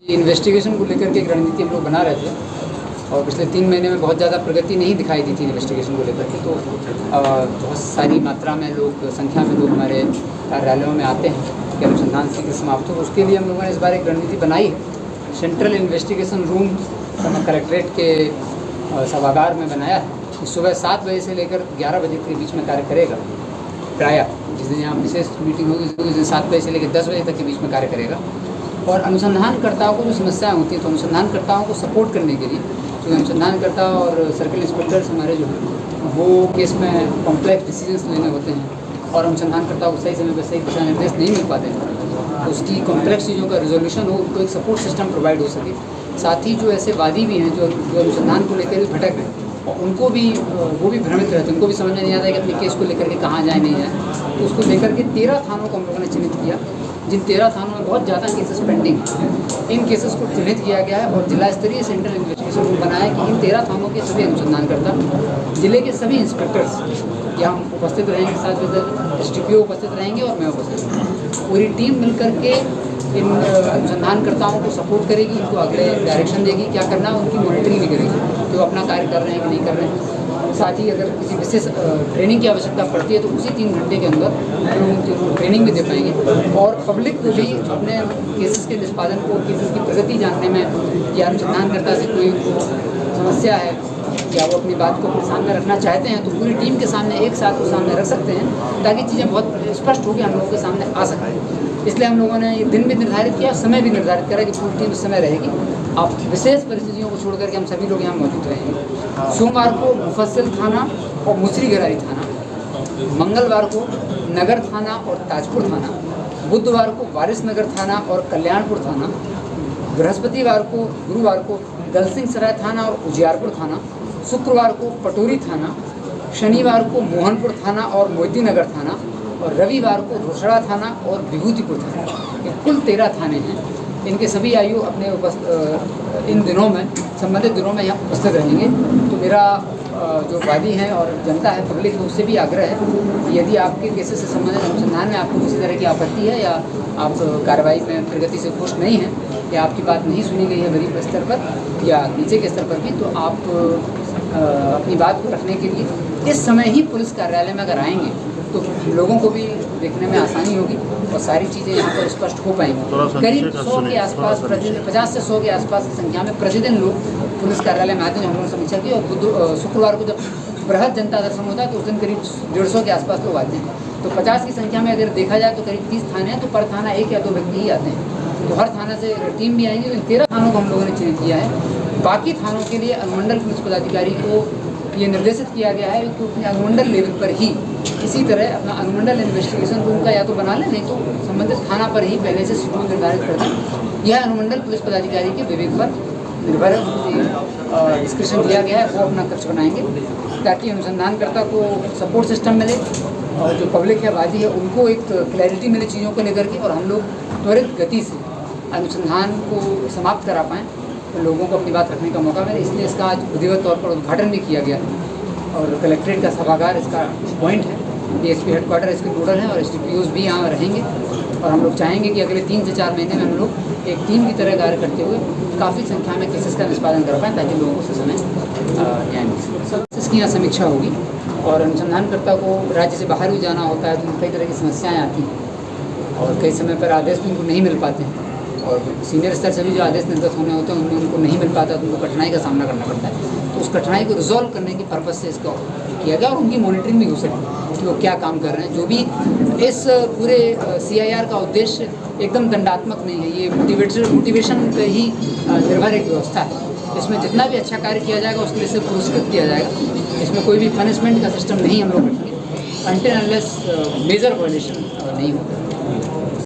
Investigation को लेकर के एक रणनीति हम लोग बना रहे थे और पिछले 3 महीने में बहुत ज़्यादा प्रगति नहीं दिखाई दी थी इन्वेस्टिगेशन को लेकर के। तो बहुत सारी मात्रा में लोग, संख्या में लोग हमारे कार्यालयों में आते हैं कि अनुसंधान शीघ्र समाप्त हो। उसके लिए हम लोगों ने इस बार एक रणनीति बनाई है। सेंट्रल इन्वेस्टिगेशन रूम कलेक्ट्रेट के सभागार में बनाया है कि सुबह 7 बजे से लेकर 11 बजे के बीच में कार्य करेगा। प्रायः जिस दिन यहाँ विशेष मीटिंग होगी उस दिन 7 बजे से लेकर 10 बजे तक के बीच में कार्य करेगा। और अनुसंधानकर्ताओं को जो समस्याएं होती हैं तो अनुसंधानकर्ताओं को सपोर्ट करने के लिए जो अनुसंधानकर्ता और सर्किल इंस्पेक्टर्स हमारे जो हैं वो केस में कॉम्प्लेक्स डिसीजंस लेने होते हैं और अनुसंधानकर्ताओं को सही समय पर सही दिशा निर्देश नहीं मिल पाते हैं, तो उसकी कॉम्प्लेक्स चीज़ों का रिजोल्यूशन हो, उनको एक सपोर्ट सिस्टम प्रोवाइड हो सके। साथ ही जो ऐसे वादी भी हैं जो अनुसंधान को लेकर भी भटक रहे हैं और उनको भी वो भी भ्रमित रहते हैं, उनको भी समझ में नहीं आता है कि अपने केस को लेकर के कहाँ जाए नहीं जाए। तो उसको लेकर के 13 थानों को हम लोगों ने चिन्हित किया, जिन 13 थानों में बहुत ज़्यादा केसेस पेंडिंग हैं। इन केसेस को चिन्हित किया गया है और जिला स्तरीय सेंट्रल इन्वेस्टिगेशन रूम बनाया है कि इन 13 थानों के सभी अनुसंधानकर्ता, जिले के सभी इंस्पेक्टर्स यहाँ उपस्थित रहेंगे, साथ में SDPO उपस्थित रहेंगे और मैं उपस्थित रहूँगा। पूरी टीम मिलकर के इन अनुसंधानकर्ताओं को सपोर्ट करेगी, इनको अगले डायरेक्शन देगी, क्या करना है उनकी मॉनिटरिंग भी करेगी कि वो अपना कार्य कर रहे हैं कि नहीं कर रहे हैं। साथ ही अगर किसी विशेष ट्रेनिंग की आवश्यकता पड़ती है तो उसी 3 घंटे के अंदर हम उनको ट्रेनिंग भी दे पाएंगे और पब्लिक को भी अपने केसेस के निष्पादन को, केसेस की प्रगति जानने में या अनुसंधानकर्ता से कोई समस्या है या वो अपनी बात को सामने रखना चाहते हैं तो पूरी टीम के सामने एक साथ वो सामने रख सकते हैं ताकि चीज़ें बहुत स्पष्ट होकर हम लोगों के सामने आ सकें। इसलिए हम लोगों ने ये दिन भी निर्धारित किया, समय भी निर्धारित करा कि पूरी टीम इस समय रहेगी। आप विशेष परिस्थितियों को छोड़ करके हम सभी लोग यहाँ मौजूद रहेंगे। सोमवार को मुफस्सिल थाना और मुसरी गरारी थाना, मंगलवार को नगर थाना और ताजपुर थाना, बुधवार को वारिस नगर थाना और कल्याणपुर थाना, बृहस्पतिवार को गुरुवार को दलसिंह सराय थाना और उजियारपुर थाना, शुक्रवार को पटोरी थाना, शनिवार को मोहनपुर थाना और मोती नगर थाना और रविवार को रोसड़ा थाना और विभूतिपुर थाना। ये कुल 13 थाने हैं। इनके सभी आयु अपने इन दिनों में, संबंधित दिनों में यहाँ उपस्थित रहेंगे। तो मेरा जो वादी हैं और जनता है, पब्लिक है, उससे भी आग्रह है कि यदि आपके केसेस से संबंधित अनुसंधान में आपको किसी तरह की आपत्ति है या आप कार्रवाई में प्रगति से खुश नहीं हैं या आपकी बात नहीं सुनी गई है वरीय स्तर पर या नीचे के स्तर पर भी, तो आप अपनी बात को रखने के लिए इस समय ही पुलिस कार्यालय में अगर आएंगे तो लोगों को भी देखने में आसानी होगी और सारी चीज़ें यहाँ पर स्पष्ट हो पाएंगी। करीब 100 के आसपास प्रतिदिन, 50 से 100 के आसपास की संख्या में प्रतिदिन लोग पुलिस कार्यालय में आते हैं। हम लोगों ने समीक्षा की और शुक्रवार को जब बृहद जनता दर्शन होता है तो उस दिन करीब 150 के आसपास लोग आते हैं। तो 50 की संख्या में अगर देखा जाए तो करीब 30 थाने हैं, तो पर थाना 1 या 2 व्यक्ति ही आते हैं। तो हर थाना से टीम भी आएंगी। तो इन 13 थानों को हम लोगों ने चिन्हित किया है। बाकी थानों के लिए अनुमंडल पुलिस पदाधिकारी को ये निर्देशित किया गया है कि अपने अनुमंडल लेवल पर ही इसी तरह अपना अनुमंडल इन्वेस्टिगेशन रूम का या तो बना लें, नहीं तो संबंधित थाना पर ही पहले से शेड्यूल निर्धारित कर दें। यह अनुमंडल पुलिस पदाधिकारी के विवेक पर निर्भर डिस्क्रिप्शन दिया गया है, वो अपना कक्ष बनाएंगे ताकि अनुसंधानकर्ता को सपोर्ट सिस्टम मिले और जो पब्लिक है, वादी है, उनको एक क्लैरिटी मिले चीज़ों को लेकर के और हम लोग त्वरित गति से अनुसंधान को समाप्त करा पाएँ, तो लोगों को अपनी बात रखने का मौका मिले। इसलिए इसका आज विधिवत तौर पर उद्घाटन भी किया गया और कलेक्ट्रेट का सभागार इसका पॉइंट है। DSP हेडक्वार्टर इसके नोडल हैं और SDPOs भी यहाँ रहेंगे और हम लोग चाहेंगे कि अगले 3 से 4 महीने में हम लोग एक टीम की तरह कार्य करते हुए काफ़ी संख्या में केसेस का निष्पादन कर पाएँ ताकि लोगों को उस समय न्याय मिल सके। इसकी यहाँ समीक्षा होगी और अनुसंधानकर्ता को राज्य से बाहर भी जाना होता है तो कई तरह की समस्याएँ आती हैं और कई समय पर आदेश भी उनको नहीं मिल पाते हैं और सीनियर स्तर से भी जो आदेश निर्गत होने होते हैं उनमें उनको नहीं मिल पाता तो उनको कठिनाई का सामना करना पड़ता है। तो उस कठिनाई को रिजॉल्व करने की पर्पज़ से इसका किया गया और उनकी मॉनिटरिंग भी हो सके कि वो क्या काम कर रहे हैं। जो भी इस पूरे CIR का उद्देश्य एकदम दंडात्मक नहीं है, ये मोटिवेशन पे ही निर्भर एक व्यवस्था है। इसमें जितना भी अच्छा कार्य किया जाएगा उसके लिए सिर्फ पुरस्कृत किया जाएगा। इसमें कोई भी पनिशमेंट का सिस्टम नहीं हम लोग रखेंगे अनटिल अनलेस मेजर वायलेशन नहीं होगा।